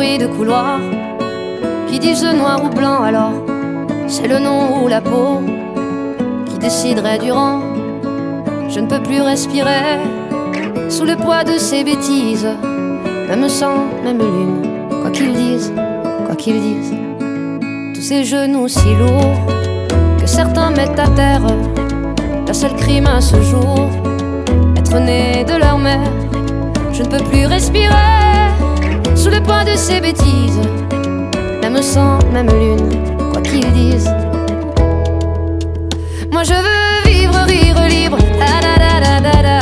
bruit de couloir. Qui disent noir ou blanc alors, c'est le nom ou la peau qui déciderait du rang. Je ne peux plus respirer sous le poids de ces bêtises. Même sang, même lune, quoi qu'ils disent, quoi qu'ils disent. Tous ces genoux si lourds que certains mettent à terre. Leur seul crime à ce jour, être né de leur mère. Je ne peux plus respirer sous le poids de ces bêtises. Même sang, même lune, quoi qu'ils disent. Moi je veux vivre, rire libre, da da da da da da.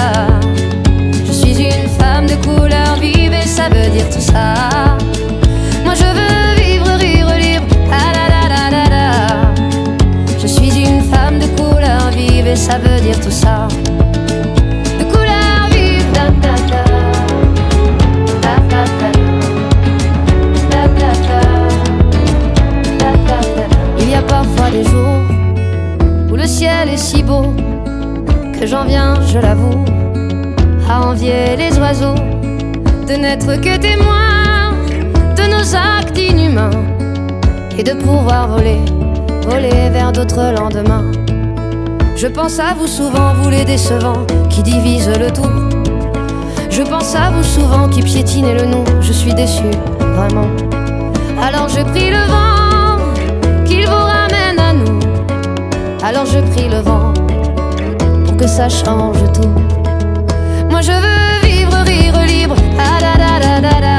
Je suis une femme de couleur vive et ça veut dire tout ça. Moi je veux vivre, rire libre, da da da da da da. Je suis une femme de couleur vive et ça veut dire tout ça. De couleur vive, da da da, da da da, da da da, da da da. Il y a parfois des jours où le ciel est si beau que j'en viens, je l'avoue, à envier les oiseaux de n'être que témoins de nos actes inhumains et de pouvoir voler, voler vers d'autres lendemains. Je pense à vous souvent, vous les décevants qui divisent le tout. Je pense à vous souvent qui piétinez le nom. Je suis déçu, vraiment. Alors je prie le vent qu'il vous ramène à nous. Alors je prie le vent pour que ça change tout. Moi je veux vivre, rire libre, ah da da da da da.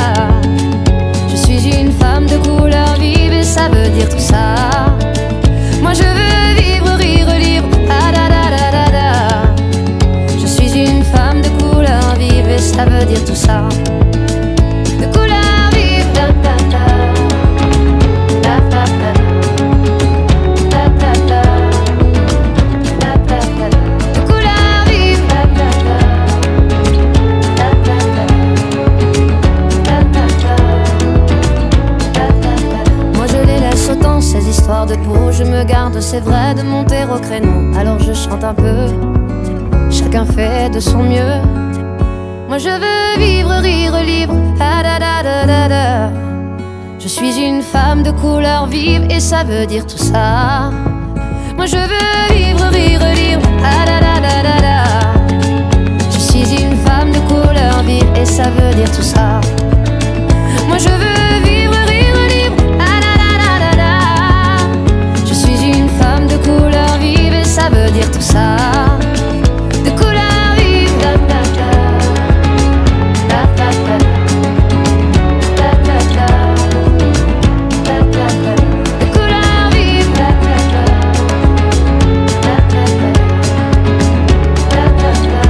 Je suis une femme de couleur vive et ça veut dire tout ça. Moi je veux vivre, rire libre, ah da da da da da. Je suis une femme de couleur vive et ça veut dire tout ça. De couleur vive, da da da, da da da, da da da, da da da. De couleur vive, da da da, da da da, da da da, da da da. Moi je les laisse autant ces histoires de peau. Je me garde, c'est vrai, de monter au créneau. Alors je chante un peu, chacun fait de son mieux. Moi je veux vivre, rire libre, ah da da da da da. Je suis une femme de couleur vive et ça veut dire tout ça. Moi je veux vivre, rire libre, ah da da da da da. Je suis une femme de couleur vive et ça veut dire tout ça. Moi je veux vivre, rire libre, ah da da da da da. Je suis une femme de couleur vive et ça veut dire tout ça. De couleur vive, da da da, da da da, da da da, da da da. De couleur vive, da da da, da da da, da da da,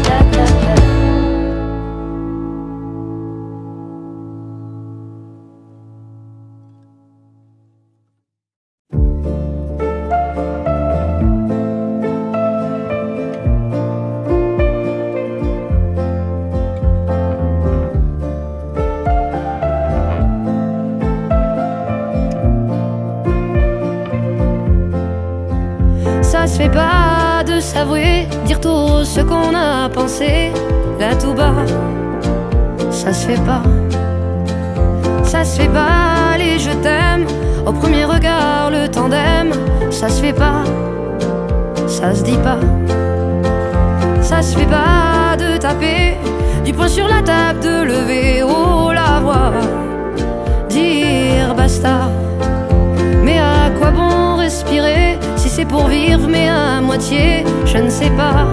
da da da. Ça se fait pas de s'avouer, dire tout ce qu'on a pensé, là tout bas. Ça se fait pas. Ça se fait pas les je t'aime, au premier regard le tandem. Ça se fait pas, ça se dit pas. Ça se fait pas de taper du poing sur la table, de lever haut la voix, dire basta. Mais à quoi bon respirer si c'est pour vivre mais à moitié, je ne sais pas.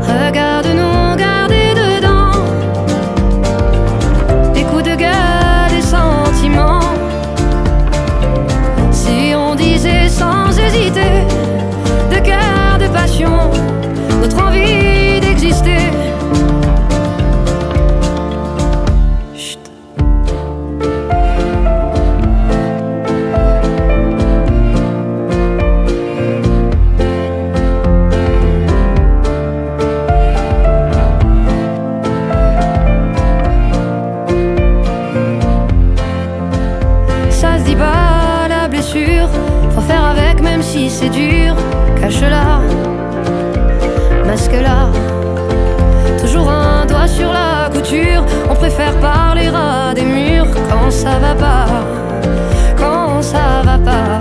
Regarde-nous garder dedans des coups de gueule, des sentiments. Si on disait sans hésiter de cœur, de passion, notre envie d'exister. Faut faire avec même si c'est dur. Cache-la, masque-la. Toujours un doigt sur la couture, on préfère parler à des murs quand ça va pas, quand ça va pas.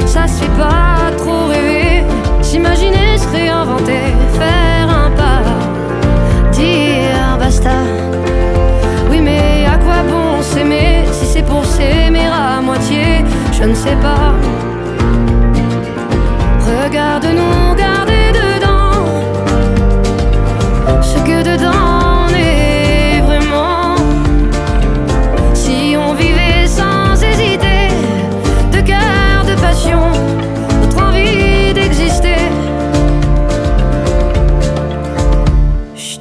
Ça se fait pas trop rêver, s'imaginer, se réinventer, faire un pas, dire basta. Oui mais à quoi bon s'aimer si c'est pour s'aimer à moitié? Je ne sais pas. Regarde-nous garder dedans ce que dedans on est vraiment. Si on vivait sans hésiter, de cœur, de passion, notre envie d'exister. Chut.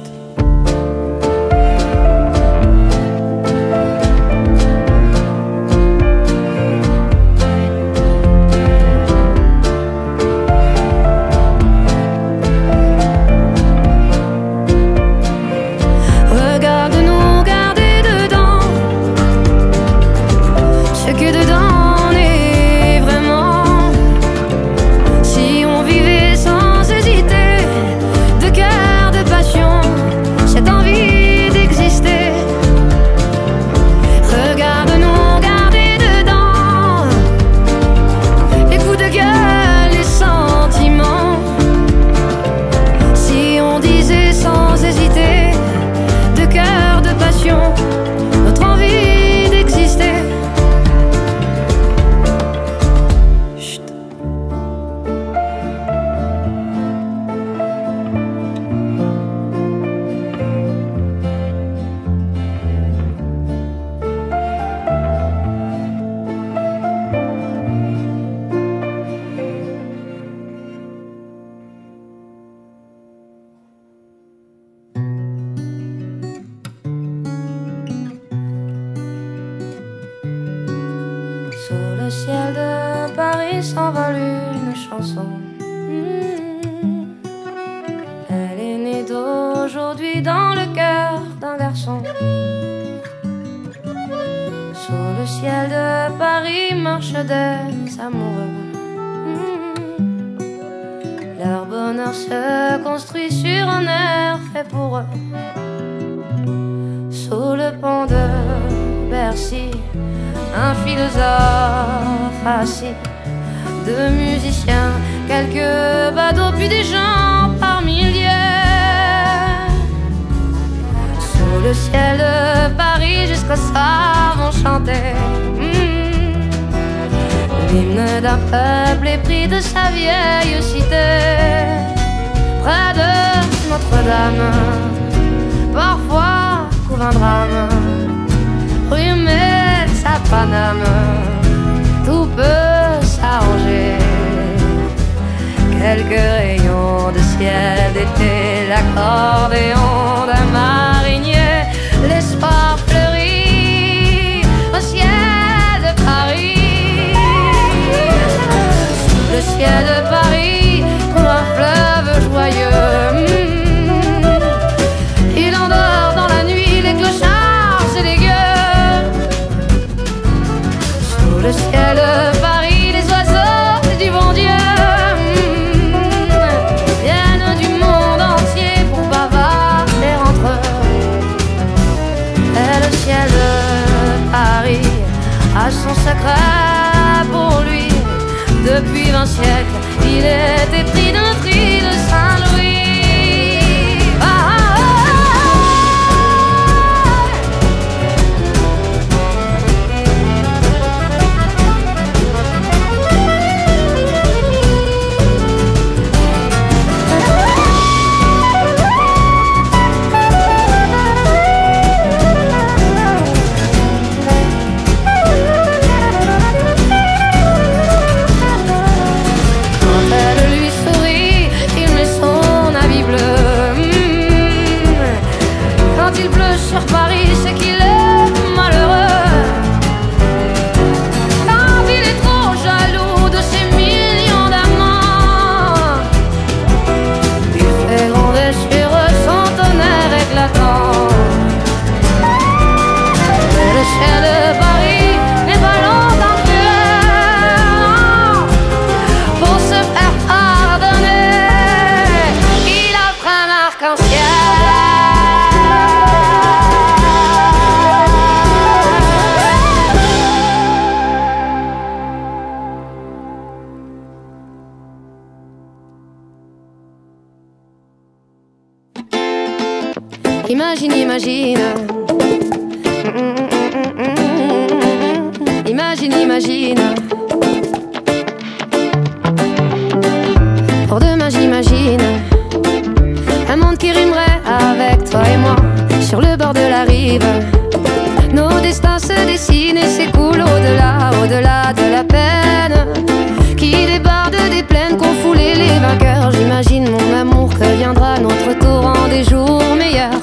Regarde-nous garder dedans ce que dedans on est vraiment. Si on vivait sans hésiter, de cœur, de passion, cette envie d'exister. Regarde-nous garder dedans les coups de gueule, les sentiments. Si on disait sans hésiter, de cœur, de passion, notre envie d'exister. Chut. Sous le ciel de Paris s'envole une chanson. Elle est née d'aujourd'hui dans le cœur d'un garçon. Sous le ciel de Paris marchent des amoureux. Leur bonheur se construit sur un air fait pour eux. Sous le pont de Bercy, un philosophe assis, deux musiciens, quelques badauds, puis des gens par milliers. Sous le ciel de Paris, jusqu'au soir vont chanter l'hymne d'un peuple épris de sa vieille cité. Près de Notre-Dame, parfois couvre un drame, rue Metz à Paname, tout peut s'arranger. Quelques rayons de ciel d'été, l'accordéon d'un marinier, l'espoir fleurit au ciel de Paris. Sous le ciel de Paris coule un fleuve joyeux. Il endort dans la nuit les clochards et les gueux. Sous le ciel de Paris, les oiseaux du bon Dieu viennent du monde entier pour bavarder entre eux. Et le ciel de Paris a son secret pour lui. Depuis 20 siècles, il est épris de notre île Saint-Louis. Quand elle lui sourit, Imagine, imagine. Imagine, imagine. Pour demain j'imagine un monde qui rimerait avec toi et moi sur le bord de la rive. Nos destins se dessinent et s'écoulent au-delà, au-delà de la peine qui déborde des plaines qu'ont foulé les vainqueurs. J'imagine mon amour que viendra notre tour en des jours meilleurs.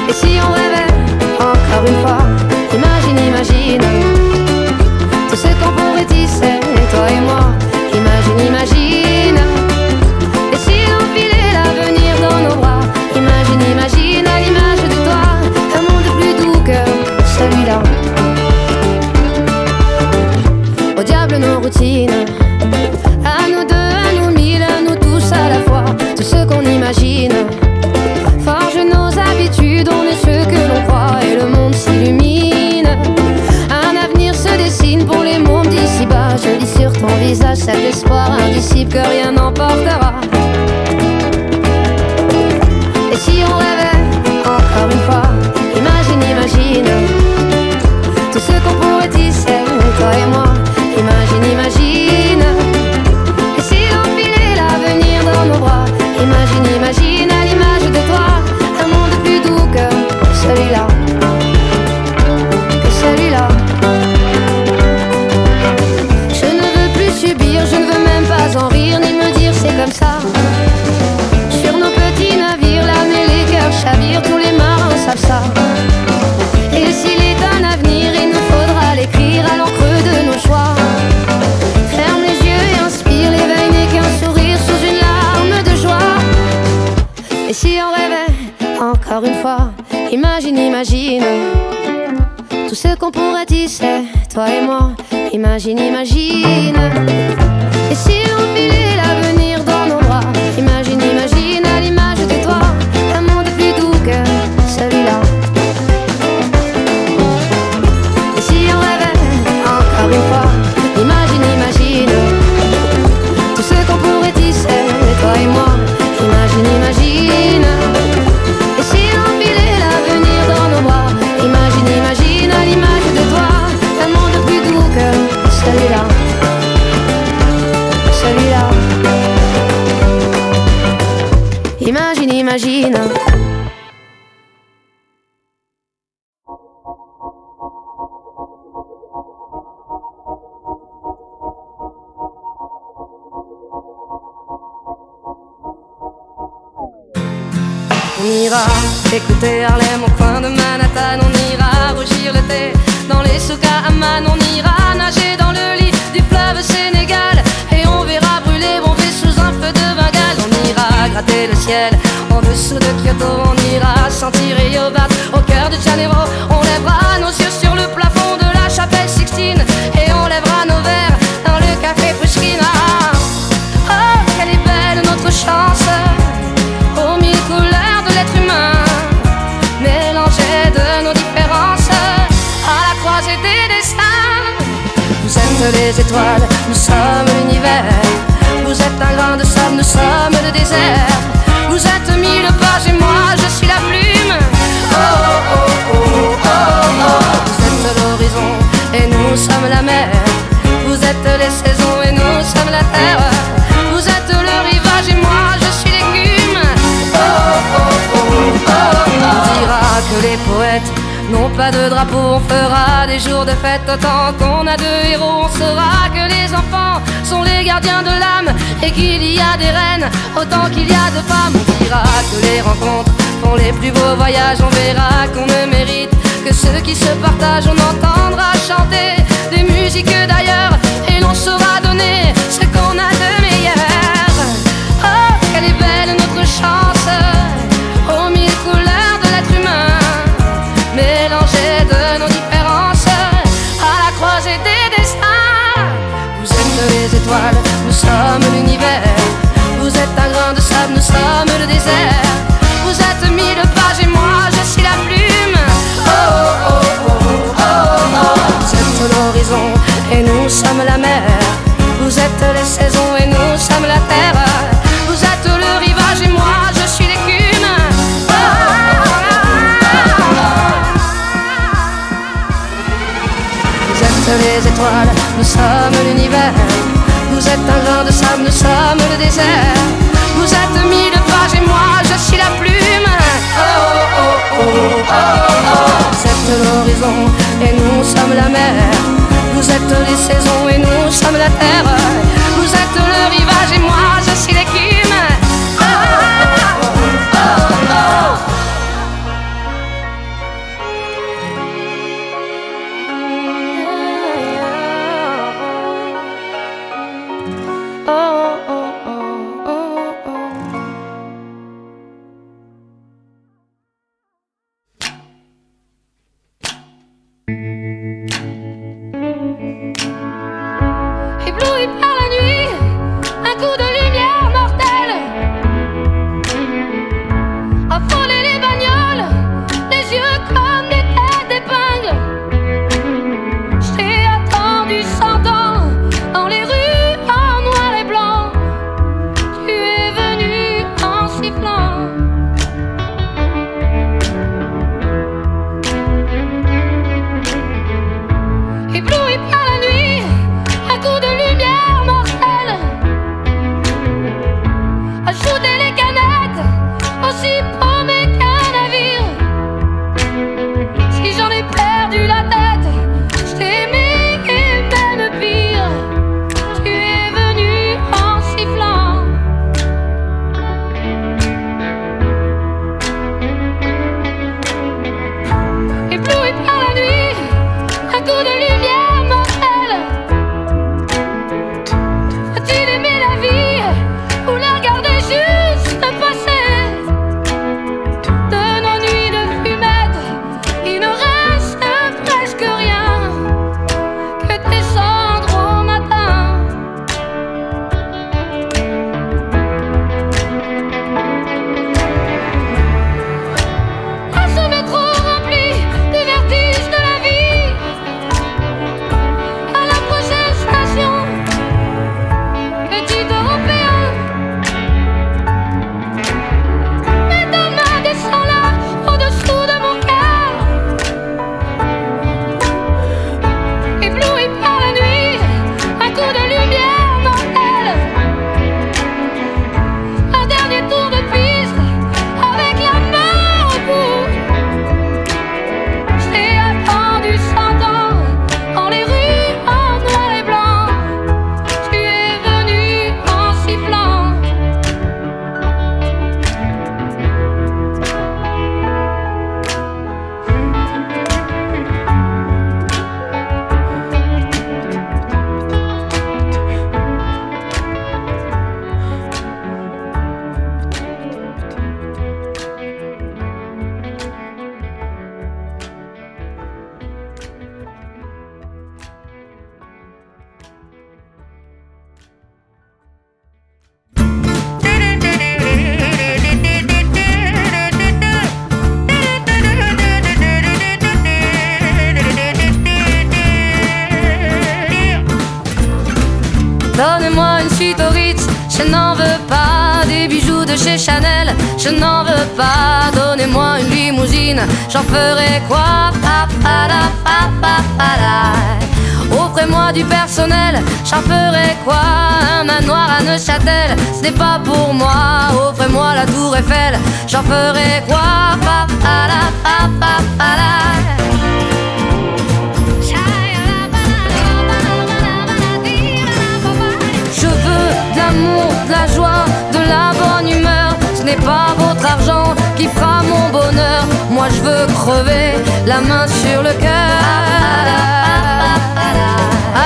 Et si on rêvait encore une fois, imagine, imagine tout ce qu'on pourrait tisser, toi et moi. Imagine, imagine. Et si l'on filait l'avenir dans nos bras, imagine, imagine à l'image de toi un monde plus doux que celui-là. Au diable nos routines, à nous deux, à nous mille, à nous tous à la fois. Tout ce qu'on imagine forge nos habitudes, on est ce que l'on croit et le monde s'illumine. Un avenir se dessine pour les mômes d'ici-bas. Je lis sur ton visage cet espoir indicible que rien n'emportera. Et si on rêvait encore une fois, imagine, imagine tout ce qu'on pourrait tisser, toi et moi. Imagine, imagine. Et si l'on filait l'avenir dans nos bras, imagine, imagine à l'image de toi un monde plus doux que celui-là, que celui-là. Je ne veux plus subir, je ne veux même pas en rire ni me dire c'est comme ça. Sur nos petits navires, l'âme et les cœurs chavirent, tous les marins savent ça. Et s'il est un avenir, il nous faudra l'écrire à l'encre de nos choix. Ferme les yeux et inspire, l'éveil n'est qu'un sourire sous une larme de joie. Et si on rêvait encore une fois, imagine, imagine tout ce qu'on pourrait tisser, toi et moi. Imagine, imagine. Et si on filait l'avenir dans nos bras, imagine, imagine à l'image de toi un monde plus doux que celui-là. Et si on rêvait encore une fois, imagine, imagine tout ce qu'on pourrait tisser, toi et moi. Imagine, imagine. Et si on filait l'avenir dans nos bras, imagine, imagine à l'image de toi un monde plus doux que celui-là, celui-là. Imagine, imagine. On ira écouter Harlem au coin de Manhattan. On ira rougir le thé dans les souks à Amman. On ira nager dans le lit du fleuve Sénégal et on verra brûler Bombay sous un feu de Bengale. On ira gratter le ciel en dessous de Kyoto. On ira sentir Rio battre au cœur de Janeiro. On lèvera nos yeux sur le plafond de la chapelle Sixtine et on lèvera nos verres dans le café Pushkin. Oh, quelle est belle notre chance, aux mille couleurs de l'être humain, mélangées de nos différences, à la croisée des destins. Vous êtes les étoiles, nous sommes l'univers. Vous êtes un grain de sable, nous sommes le désert. Vous êtes mille pages et moi je suis la plume. Oh oh oh oh oh oh. Vous êtes l'horizon et nous sommes la mer. Vous êtes les saisons et nous sommes la terre. Vous êtes le rivage et moi je suis l'écume. Oh oh oh oh oh. On dira que les poètes n'ont pas de drapeau, on fera des jours de fête autant qu'on a de héros. On saura que les enfants sont les gardiens de l'âme et qu'il y a des reines autant qu'il y a de femmes. On dira que les rencontres font les plus beaux voyages. On verra qu'on ne mérite que ceux qui se partagent. On entendra chanter des musiques d'ailleurs et l'on saura donner ce qu'on a de meilleur. Oh, quelle est belle notre chance, aux mille couleurs de l'être humain, mélangées de nos différences, à la croisée des destins. Vous êtes les étoiles, nous sommes l'univers. Vous êtes un grain de sable, nous sommes le désert. Vous êtes mille pages et moi je suis la plume. Oh oh oh oh oh oh. Vous êtes l'horizon et nous sommes la mer. Vous êtes les saisons et nous sommes la terre. Vous êtes le rivage et moi je suis l'écume. êtes les étoiles, nous sommes l'univers. Vous êtes un grain de sable, nous sommes le désert. Vous êtes mille pages et moi je suis la plume. Oh oh oh oh oh oh. Vous êtes l'horizon et nous sommes la mer. Vous êtes les saisons et nous sommes la terre. Vous êtes le rivage et moi je suis l'écume. Oh oh oh oh oh. Ébloui par la nuit, un coup de lumière mortelle, affoler les bagnoles, les yeux comme des têtes d'épingle. Je t'ai attendu 100 ans dans les rues en noir et blanc. Tu es venu en sifflant. Ébloui par la nuit, un coup de lumière mortelle, ajouter les canettes, aussi paumé qu'un navire. Si j'en ai perdu la tête, je t'ai aimé et même pire. Tu es venu en sifflant. Ébloui par la nuit, un coup de lumière mortelle. As-tu aimé la vie ou la regarder juste passer? De nos nuits de fumette, il ne reste presque rien que tes cendres au matin. À ce métro rempli des vertiges de la vie, à la prochaine station, petit Européen. Mais ta main descend là, au-dessous de mon cœur. Ébloui par la nuit, un coup de lumière mortelle. Un dernier tour de piste, avec la main au bout. Je t'ai attendu 100 ans dans les rues en noir et blanc. Tu es venu en sifflant. Donnez-moi une suite au Ritz, je n'en veux pas. Des bijoux de chez Chanel, je n'en veux pas. Donnez-moi une limousine, j'en ferai quoi? Offrez-moi du personnel, j'en ferai quoi? Un manoir à Neuchâtel, ce n'est pas pour moi. Offrez-moi la tour Eiffel, j'en ferai quoi? Je veux de l'amour, de la joie, de la bonne humeur. Ce n'est pas votre argent qui fera mon bonheur. Moi je veux crever la main sur le cœur.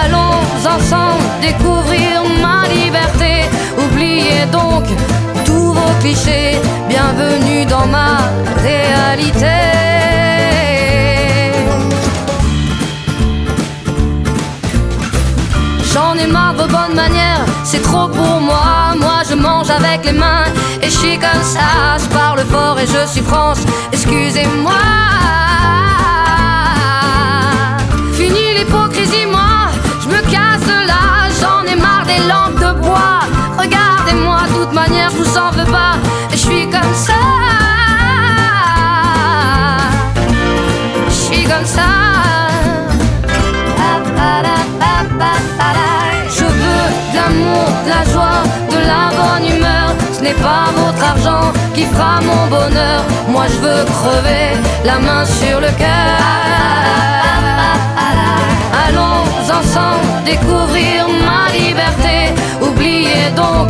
Allons ensemble découvrir ma liberté. Oubliez donc tous vos clichés. Bienvenue dans ma réalité. J'en ai marre de vos bonnes manières, c'est trop pour moi. Moi je mange avec les mains et je suis comme ça. Je parle fort et je suis France, excusez-moi. Fini l'hypocrisie, moi je me casse de là. J'en ai marre des lampes de bois. Regardez-moi, de toute manière je vous en veux pas. Et je suis comme ça. Je suis comme ça. n'est pas votre argent qui fera mon bonheur. Moi je veux crever la main sur le cœur. Allons ensemble découvrir ma liberté. Oubliez donc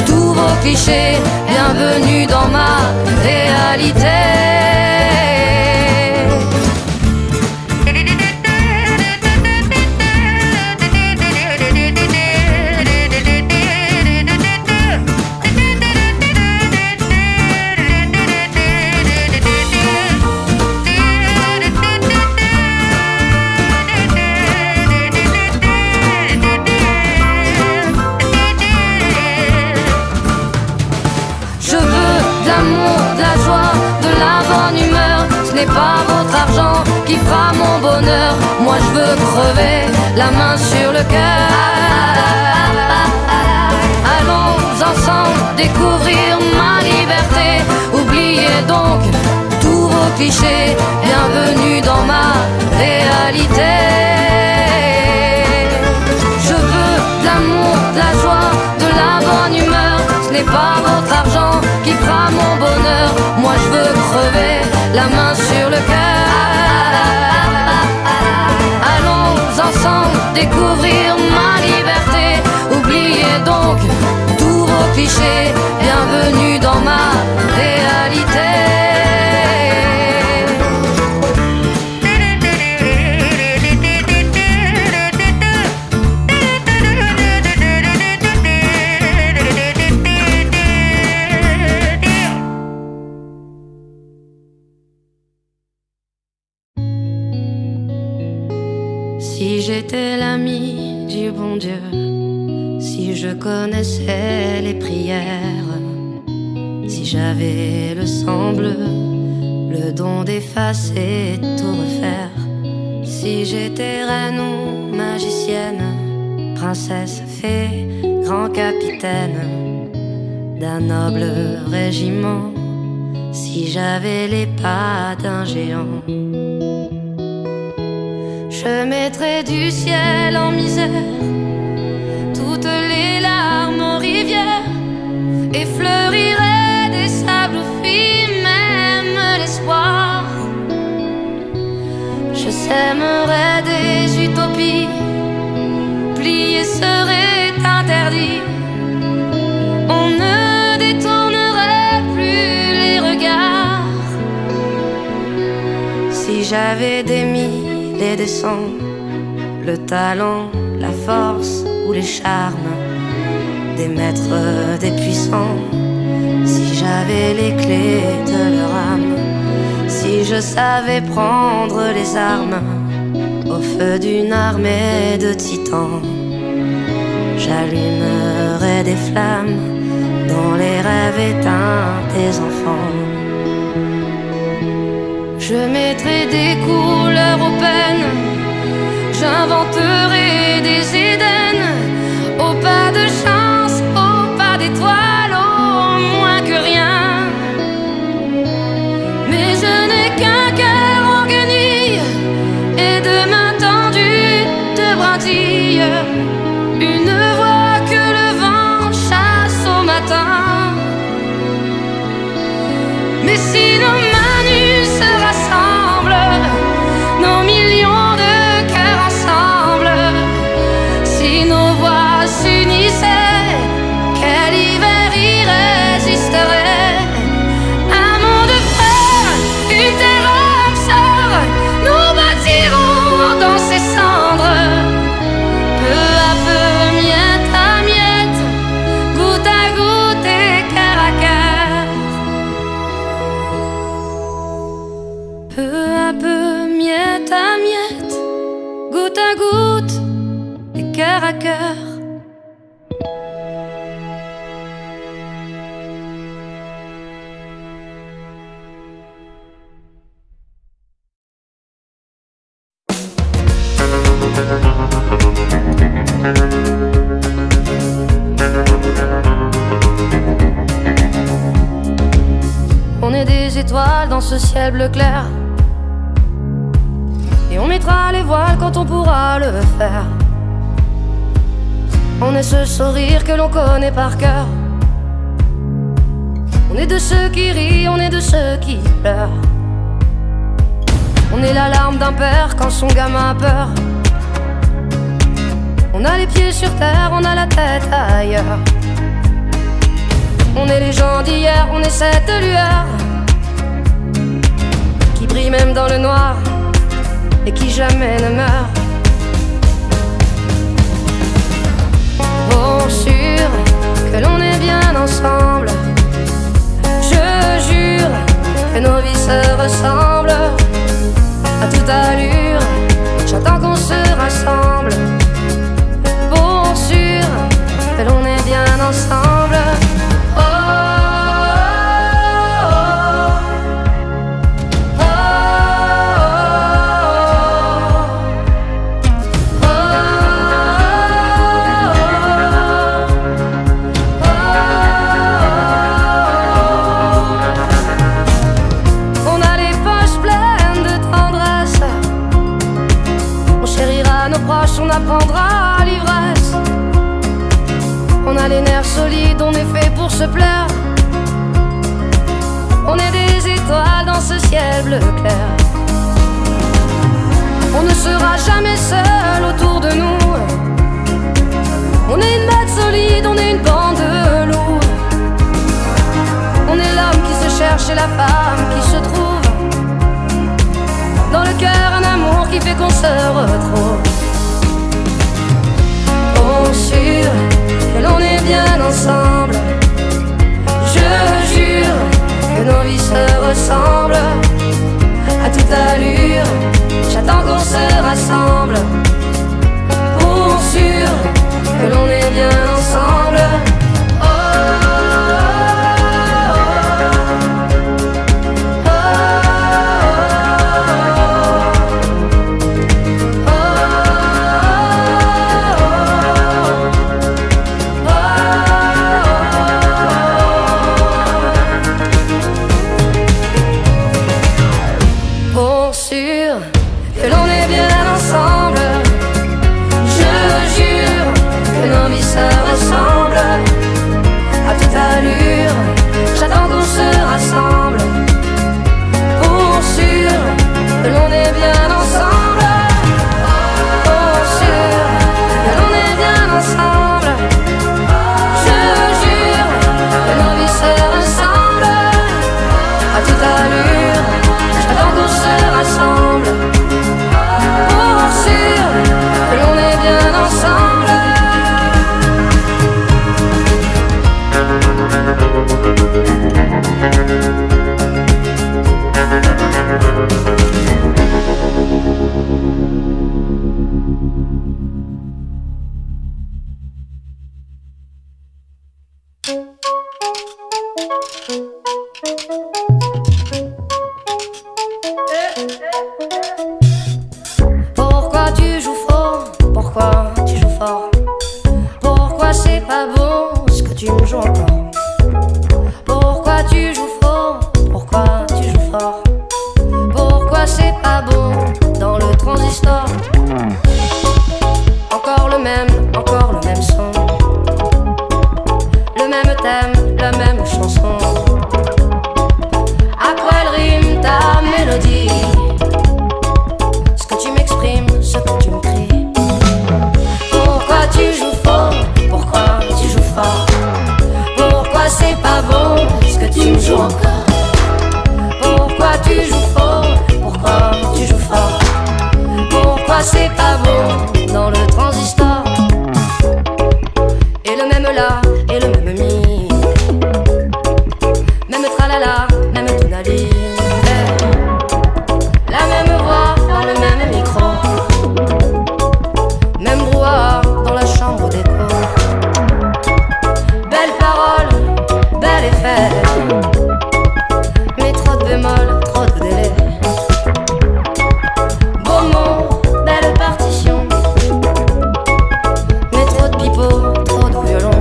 tous vos clichés. Bienvenue dans ma réalité. Ce n'est pas votre argent qui fera mon bonheur. Moi je veux crever la main sur le cœur. Allons ensemble découvrir ma liberté. Oubliez donc tous vos clichés. Bienvenue dans ma réalité. Je veux de l'amour, de la joie, de la bonne humeur. Ce n'est pas votre argent qui fera mon bonheur. Moi je veux crever la main sur le cœur. Allons ensemble découvrir ma liberté. Oubliez donc tous vos clichés. Bienvenue dans ma réalité. Si j'étais l'ami du bon Dieu, si je connaissais les prières, si j'avais le sang bleu, le don d'effacer, tout refaire, si j'étais reine ou magicienne, princesse, fée, grand capitaine d'un noble régiment, si j'avais les pas d'un géant, je mettrais du ciel en misère toutes les larmes en rivière et fleurirais des sables fruits, même l'espoir. Je sèmerais des utopies, plier serait interdit. On ne détournerait plus les regards. Si j'avais des milliers et des sons, le talent, la force ou les charmes des maîtres, des puissants, si j'avais les clés de leur âme, si je savais prendre les armes au feu d'une armée de titans, j'allumerais des flammes dans les rêves éteints des enfants. Je mettrai des couleurs aux peines, j'inventerai des Éden, au pas de chance, au pas d'étoiles, au moins que rien. Mais je n'ai qu'un cœur en guenille et de mains tendues de brindilles, une voix que le vent chasse au matin. Mais si nos manus se rassemblent, nos millions de cœurs ensemble, si nos voix s'unissaient, quel hiver irrésisterait. Un monde frère, une terre sœur, nous bâtirons dans ces cendres, peu à peu, miette à miette, goutte à goutte et cœur à cœur. Peu à peu, miette à miette, goutte à goutte et cœur à cœur. On est des étoiles dans ce ciel bleu clair, et on mettra les voiles quand on pourra le faire. On est ce sourire que l'on connaît par cœur, est de ceux qui rient, on est de ceux qui pleurent. On est la larme d'un père quand son gamin a peur. On a les pieds sur terre, on a la tête ailleurs. On est les gens d'hier, on est cette lueur qui brille même dans le noir et qui jamais ne meurt. Pour sûr que l'on est bien ensemble, je jure que nos vies se ressemblent. À toute allure, j'attends qu'on se rassemble. Pour sûr que l'on est bien ensemble. Oh, oh, oh, oh, oh. On a les poches pleines de tendresse. On chérira nos proches, on apprendra l'ivresse. On a les nerfs solides, on est fait pour se plaire. On est des étoiles dans ce ciel bleu clair. On ne sera jamais seul autour de nous. On est une bête solide, on est une bande de loups. On est l'homme qui se cherche et la femme qui se trouve. Dans le cœur un amour qui fait qu'on se retrouve. Pour sûr que l'on est bien ensemble, je jure que nos vies se ressemblent. À toute allure, j'attends qu'on se rassemble. Pour sûr que l'on est bien ensemble. Oh, oh, oh, oh, pour sûr que l'on est bien ensemble, je jure que nos vies se ressemblent. À toute allure, j'attends qu'on se rassemble. Pour sûr que l'on est bien ensemble. Pour sûr que l'on est bien ensemble. Je jure que nos vies se ressemblent. À toute allure, j'attends qu'on se rassemble. Pour sûr que l'on est bien ensemble. Pourquoi tu joues faux? Pourquoi tu joues fort? Pourquoi c'est pas bon ce que tu me joues encore? Pourquoi tu joues faux? Pourquoi tu joues fort? Pourquoi c'est pas bon dans le transistor? Encore le même son, le même thème, la même chanson. À quoi elle rime ta mélodie? Ce que tu m'exprimes, ce que tu me cries. Pourquoi tu joues faux? Pourquoi tu joues fort? Pourquoi c'est pas bon ce que tu me joues encore? Pourquoi tu joues faux? Pourquoi tu joues fort? Pourquoi c'est pas bon dans le transistor? Et le même là, et le même mi, même tralala, même tonalité. La même voix dans le même micro, même brouhaha dans la chambre d'écho. Belle parole, bel effet, mais trop de bémol, trop de délai. Beau mot, belle partition, mais trop de pipeau, trop de violon.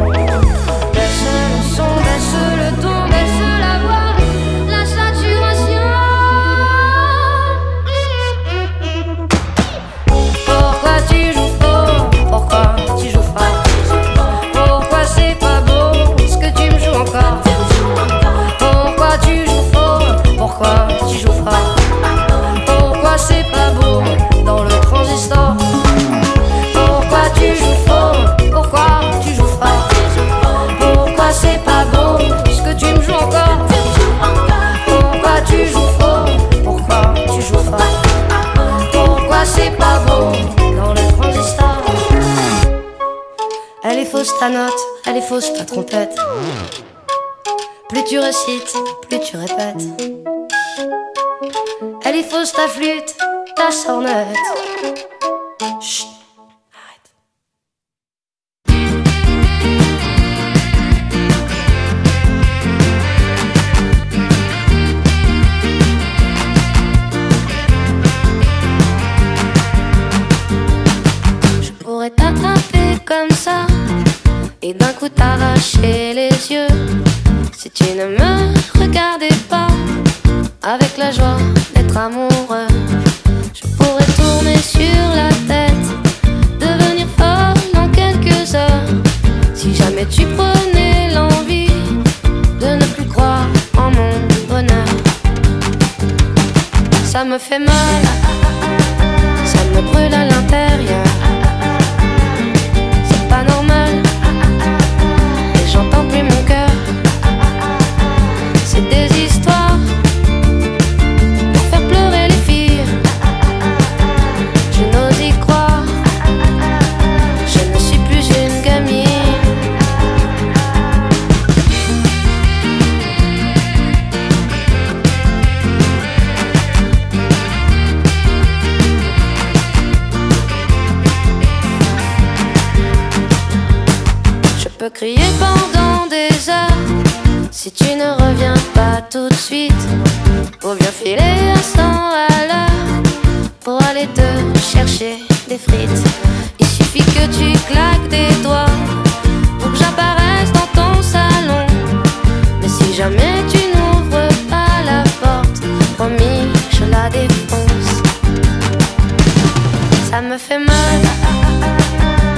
Elle est fausse ta note, elle est fausse ta trompette. Plus tu récites, plus tu répètes. Elle est fausse ta flûte, ta sornette. Chut, arrête. Je pourrais t'attraper comme ça et d'un coup t'arracher les yeux si tu ne me regardais pas avec la joie d'être amoureux. Je pourrais tourner sur la tête, devenir folle en quelques heures si jamais tu prenais l'envie de ne plus croire en mon bonheur. Ça me fait mal, ça me brûle à l'intérieur. C'est pas normal et j'entends plus mon cœur. C'est des histoires pour faire pleurer les filles. Je n'ose y croire, je ne suis plus une gamine. Je peux crier pendant des heures si tu ne reviens pas tout de suite, pour bien filer à 100 à l'heure, pour aller te chercher des frites. Il suffit que tu claques des doigts pour que j'apparaisse dans ton salon. Mais si jamais tu n'ouvres pas la porte, promis, je la défonce. Ça me fait mal,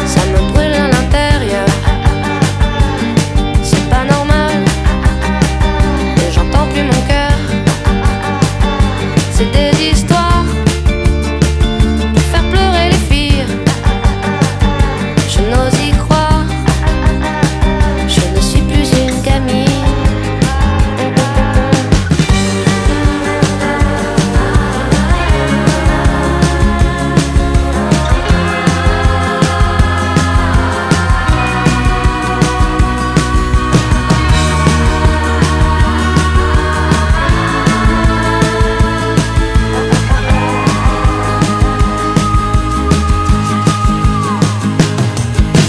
ça me brûle à l'intérieur. C'est pas normal, j'entends plus mon cœur. C'est des histoires pour faire pleurer les filles. Je n'ose y croire, je ne suis plus une gamine.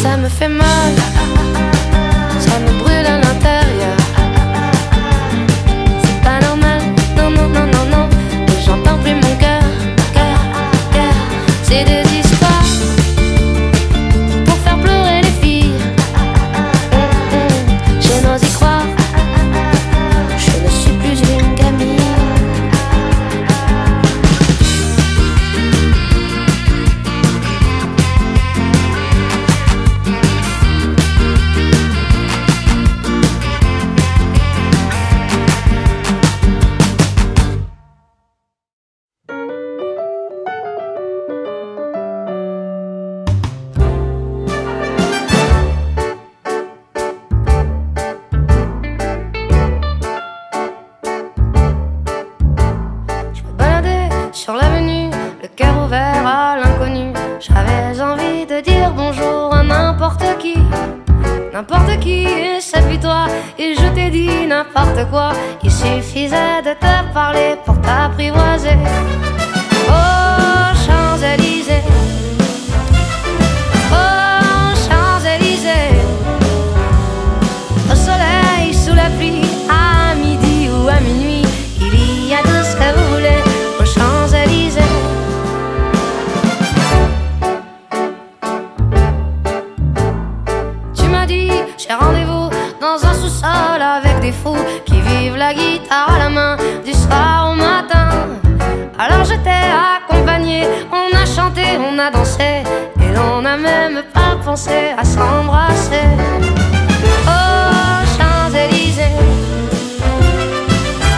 Ça me fait mal, ça me brûle à l'intérieur. C'est pas normal, non, non, non, non, non. Et j'entends plus mon cœur, cœur, cœur. C'est des histoires pour faire pleurer les filles. Je n'ose y croire, je ne suis plus une gamine. Sur l'avenue, le cœur ouvert à l'inconnu, j'avais envie de dire bonjour à n'importe qui, et c'est puis toi, et je t'ai dit n'importe quoi. Il suffisait de te parler pour t'apprivoiser. Oh, Champs-Élysées, oh, Champs-Élysées, au soleil, sous la pluie, à midi ou à minuit, il y a tout ce que vous voulez aux Champs-Élysées. Tu m'as dit, j'ai rendez-vous dans un sous-sol avec des fous qui vivent la guitare à la main du soir au matin. Alors je t'ai accompagné, on a chanté, on a dansé, et l'on n'a même pas pensé à s'embrasser. Oh, Champs-Élysées,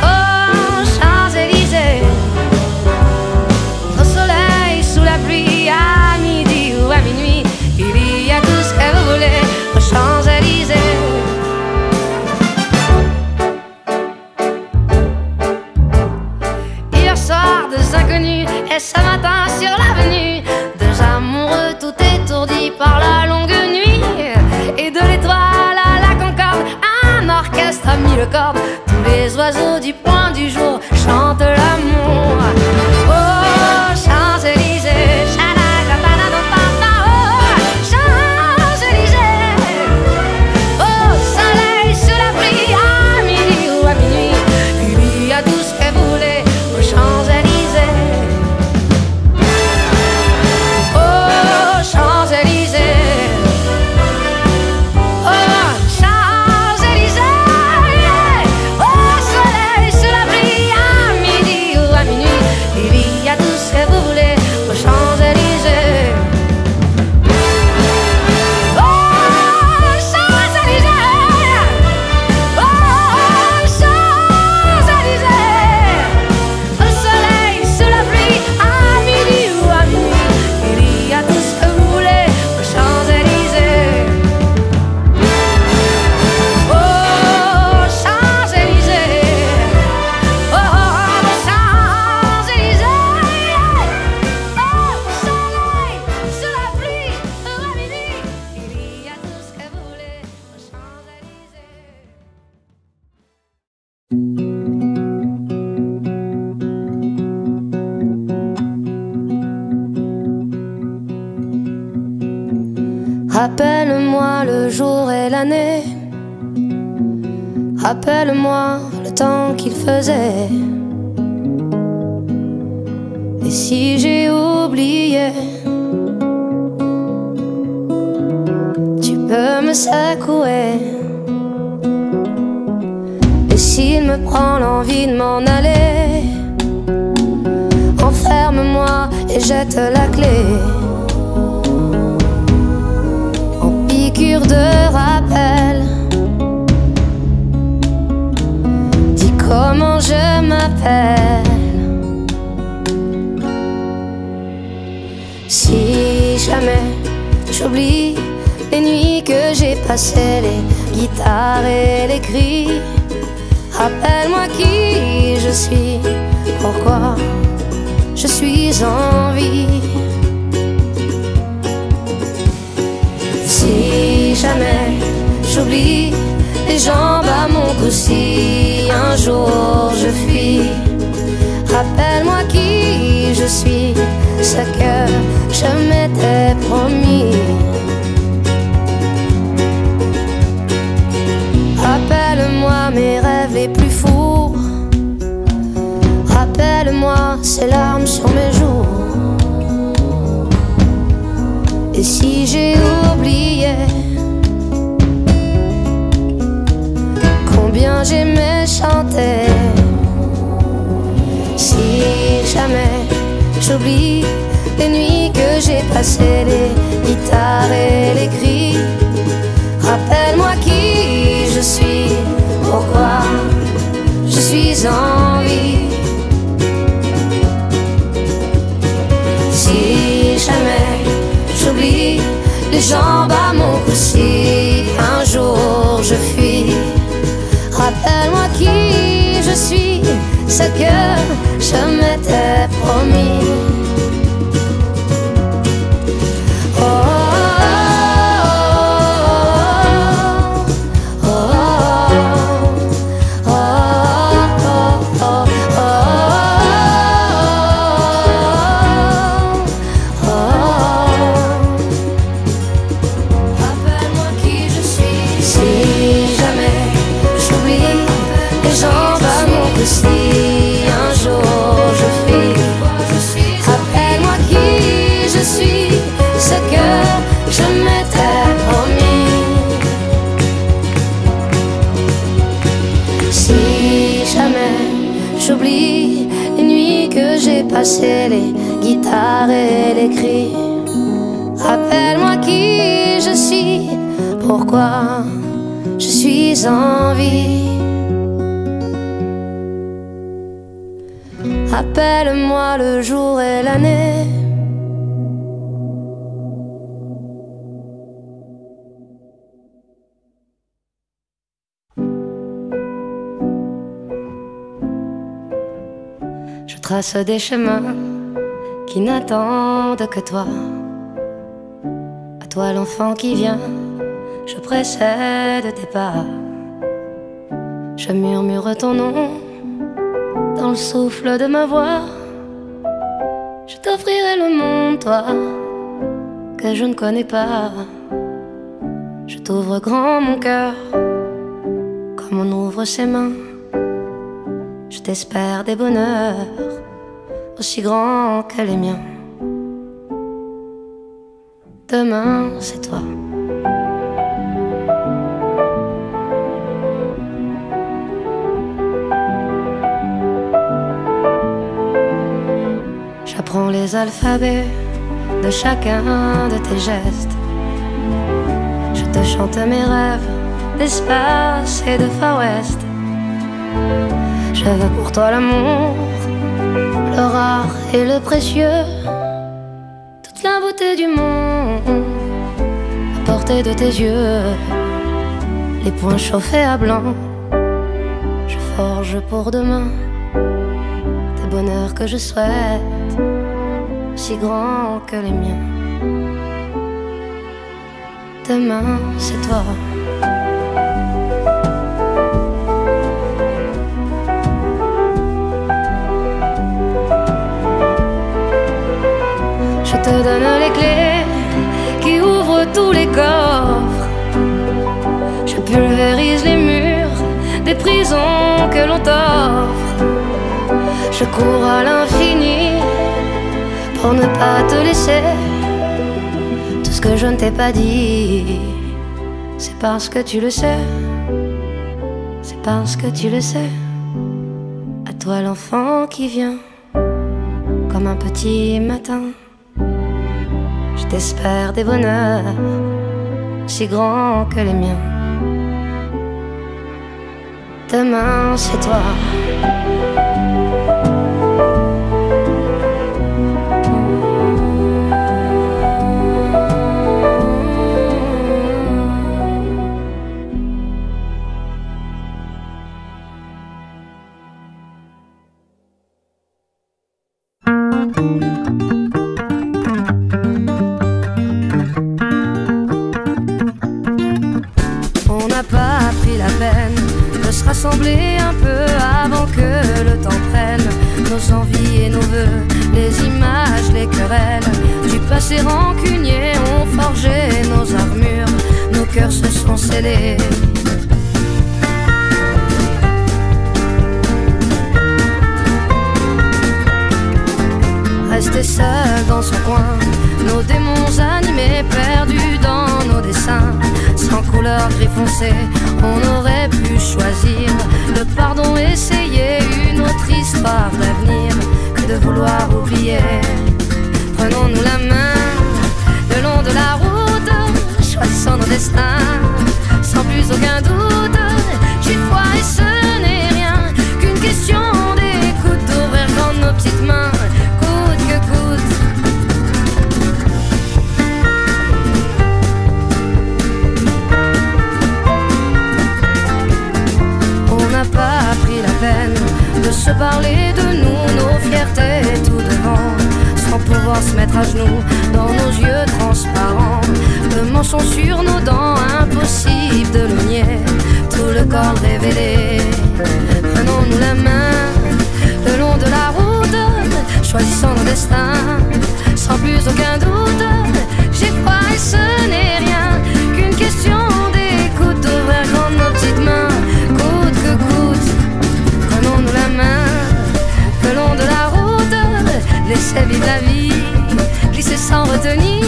oh, Champs-Élysées, au soleil, sous la pluie, à midi ou à minuit, il y a tout ce que vous voulez aux Champs-Élysées. Hier soir, deux inconnus, et ce matin sur l'avenue, deux amoureux tout étourdis par la longue nuit. oiseaux du point du jour chantent l'amour. Oh, Champs-Élysées, Champs-Élysées. Oh, soleil sous la pluie, à midi ou à minuit, il y a tout ce que vous voulez aux Champs-Élysées. Oh, Champs-Élysées. Rappelle-moi le jour et l'année, rappelle-moi le temps qu'il faisait. Et si j'ai oublié, tu peux me secouer. Et s'il me prend l'envie de m'en aller, enferme-moi et jette la clé. De rappel, dis comment je m'appelle. Si jamais j'oublie les nuits que j'ai passées, les guitares et les cris, rappelle-moi qui je suis, pourquoi je suis en vie. Si jamais j'oublie les jambes à mon cou, si un jour je fuis, rappelle-moi qui je suis, ce que je m'étais promis. Rappelle-moi mes rêves les plus fous, rappelle-moi ces larmes sur mes joues. Et si j'ai oublié combien j'aimais chanter, si jamais j'oublie les nuits que j'ai passées, les guitares et les cris, rappelle-moi qui je suis, pourquoi je suis en vie. Si jamais j'oublie les jambes à mon cou, si un jour je fuis, rappelle-moi qui je suis, ce que je m'étais promis. Oh, oh, oh, oh, oh, si un jour je fuis, rappelle-moi qui je suis, ce que je m'étais promis. Si jamais j'oublie les nuits que j'ai passées, les guitares et les cris, rappelle-moi qui je suis, pourquoi je suis en vie. Rappelle-moi le jour et l'année. Je trace des chemins qui n'attendent que toi. À toi l'enfant qui vient, je précède tes pas. Je murmure ton nom dans le souffle de ma voix. Je t'offrirai le monde, toi, que je ne connais pas. Je t'ouvre grand mon cœur, comme on ouvre ses mains. Je t'espère des bonheurs aussi grands que les miens. Demain, c'est toi. J'apprends les alphabets de chacun de tes gestes. Je te chante mes rêves d'espace et de Far West. Je veux pour toi l'amour, le rare et le précieux, toute la beauté du monde à portée de tes yeux. Les poings chauffés à blanc, je forge pour demain des bonheurs que je souhaite, si grands que les miens. Demain, c'est toi. Je te donne les clés qui ouvrent tous les coffres. Je pulvérise les murs des prisons que l'on t'offre. Je cours à l'infini pour ne pas te laisser. Tout ce que je ne t'ai pas dit, c'est parce que tu le sais. C'est parce que tu le sais. À toi l'enfant qui vient comme un petit matin. Je t'espère des bonheurs si grands que les miens. Demain, c'est toi. On n'a pas pris la peine de se rassembler un peu avant que le temps prenne nos envies et nos vœux, les images, les querelles du passé rancunier ont forgé nos armures, nos cœurs se sont scellés. Rester seul dans son coin, nos démons animés, perdus dans nos dessins. Sans couleur gris foncé, on aurait pu choisir le pardon, essayer une autre histoire d'avenir que de vouloir oublier. Prenons-nous la main le long de la route, choisissons nos destins sans plus aucun doute. J'y crois et ce n'est rien qu'une question d'écoute, d'ouvrir grand nos petites mains, coûte que coûte. Pas pris la peine de se parler de nous, nos fiertés tout devant, sans pouvoir se mettre à genoux dans nos yeux transparents. Le mensonge sur nos dents, impossible de le nier, tout le corps révélé. Prenons-nous la main le long de la route, choisissons nos destins sans plus aucun doute. J'ai froid et ce n'est rien qu'une question d'écoute, d'ouvrir grand nos petites mains, coûte que coûte. Prenons-nous la main le long de la route, laissez vivre la vie, glisser sans retenir.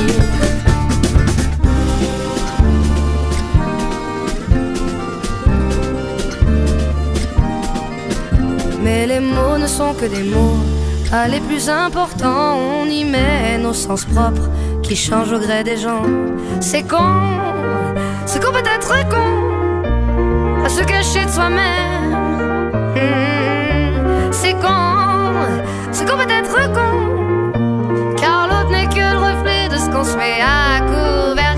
Mais les mots ne sont que des mots, pas les plus importants. On y met nos sens propres qui changent au gré des gens. C'est con peut être con à se cacher de soi-même. C'est con peut être con, car l'autre n'est que le reflet de ce qu'on se met à couvert.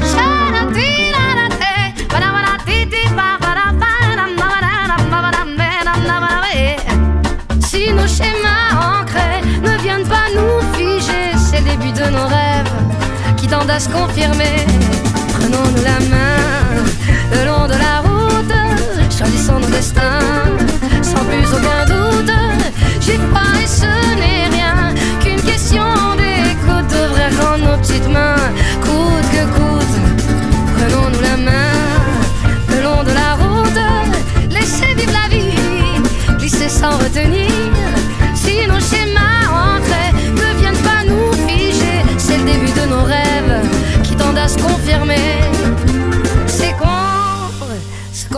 Si nos schémas ancrés ne viennent pas nous figer, c'est le début de nos rêves qui tendent à se confirmer. Prenons-nous la main le long de la route, choisissons nos destins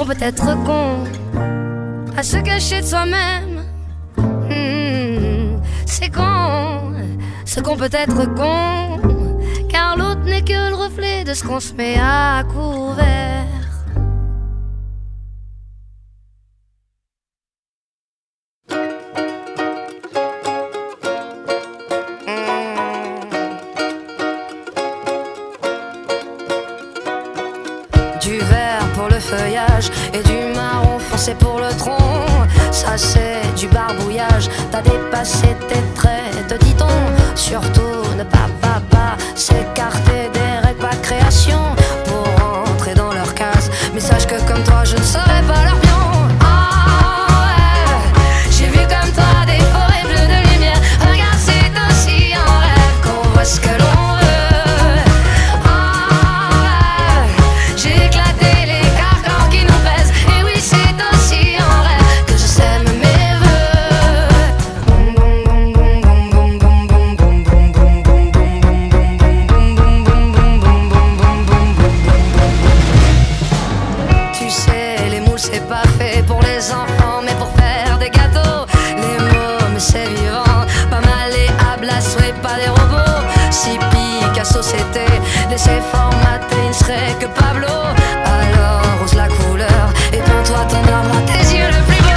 peut être con, à se cacher de soi-même. C'est con, ce qu'on peut être con, car l'autre n'est que le reflet de ce qu'on se met à couvert. Du vert pour le feuillage et du marron foncé pour le tronc. Ça c'est du barbouillage, t'as dépassé tes traits, te dit-on. Surtout ne pas s'écarter des règles pas de création pour rentrer dans leur case. Mais sache que comme toi je ne serai pas leur pion. Ah ouais, j'ai vu comme toi des forêts bleues de lumière. Regarde, c'est aussi en rêve qu'on voit ce que l'on laissez formater, il ne serait que Pablo. Alors ose la couleur et peins-toi ton arbre à tes yeux le plus beau.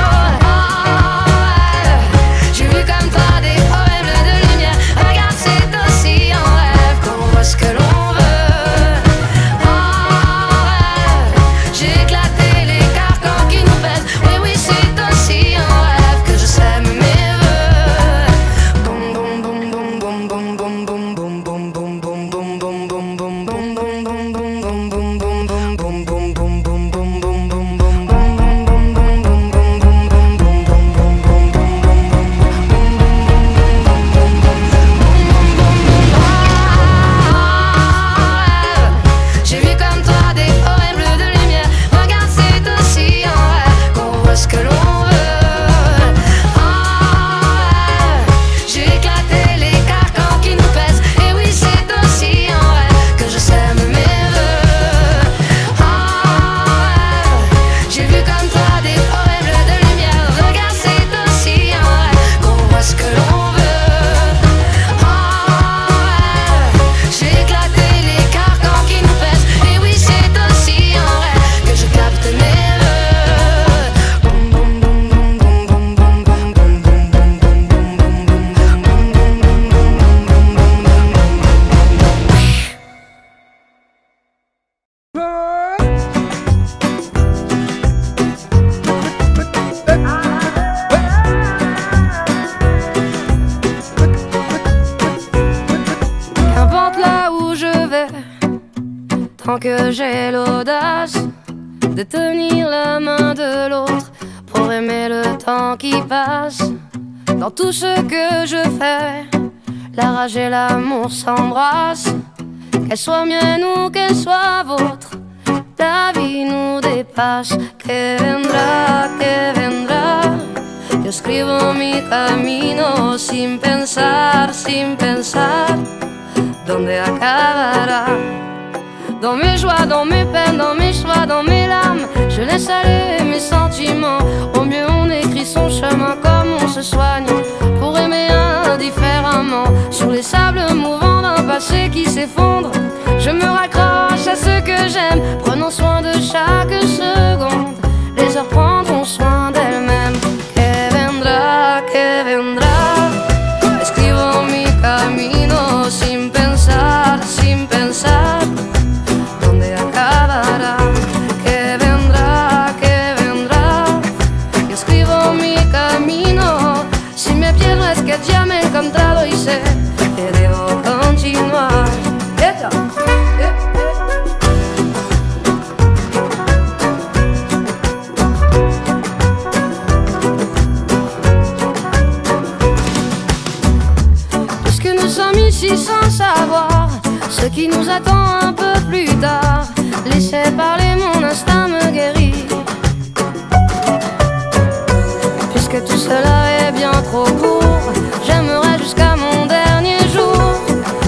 Ah ouais, j'ai vu comme toi des forêts bleues de lumière. Regarde, c'est aussi en rêve qu'on voit ce que l'on veut. Ah ouais, j'ai éclaté les carcans qui nous pèsent. Mais oui, c'est aussi en rêve que je sème mes vœux. Boum boum boum boum boum boum boum boum boum boum boum boum boum boum boum boum boum boum boum. Tant que j'ai l'audace de tenir la main de l'autre pour aimer le temps qui passe. Dans tout ce que je fais, la rage et l'amour s'embrassent. Qu'elle soit mienne ou qu'elle soit vôtre, la vie nous dépasse. Que vendrá, yo escribo mi camino sin pensar, ¿dónde acabará? Dans mes joies, dans mes peines, dans mes choix, dans mes larmes, je laisse aller mes sentiments. Au mieux on écrit son chemin comme on se soigne pour aimer indifféremment. Sur les sables mouvants d'un passé qui s'effondre, je me raccroche à ce que j'aime. Prenons soin de chaque seconde, les heures prendront soin d'elles-mêmes. Que vendrá, escribo mi camino sin pensar, ¿dónde acabará? Que vendrá, yo escribo mi camino. Si me pierdo es que ya me he encontrado y sé que debo continuar. Puisque nous sommes ici sans savoir ce qui nous attend un peu plus tard, laissez parler, mon instinct me guérit. Puisque tout cela est bien trop court, j'aimerais jusqu'à mon dernier jour,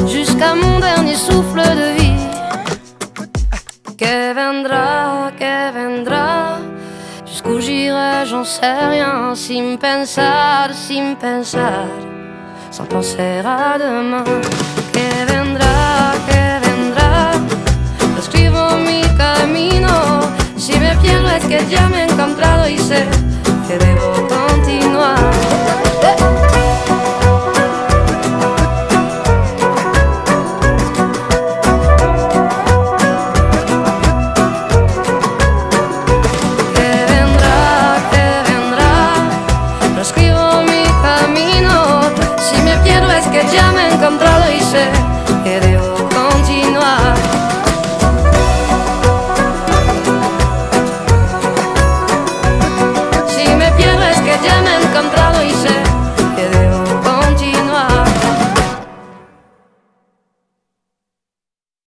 jusqu'à mon dernier souffle de vie. Que vendrá, Jusqu'où j'irai, j'en sais rien. Sin pensar, sans penser à demain. Que vendrá, escribo mi camino. Si me pierdo es que ya me he encontrado y sé